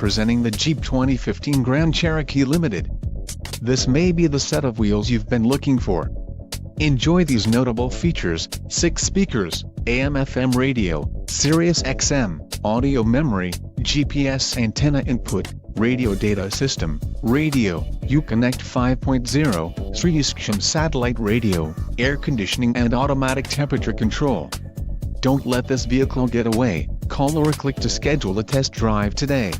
presenting the Jeep 2015 Grand Cherokee Limited. This may be the set of wheels you've been looking for. Enjoy these notable features: 6 speakers, AM/FM radio, Sirius XM, audio memory, GPS antenna input, radio data system, radio, Uconnect 5.0, Cherokee satellite radio, air conditioning and automatic temperature control. Don't let this vehicle get away. Call or click to schedule a test drive today.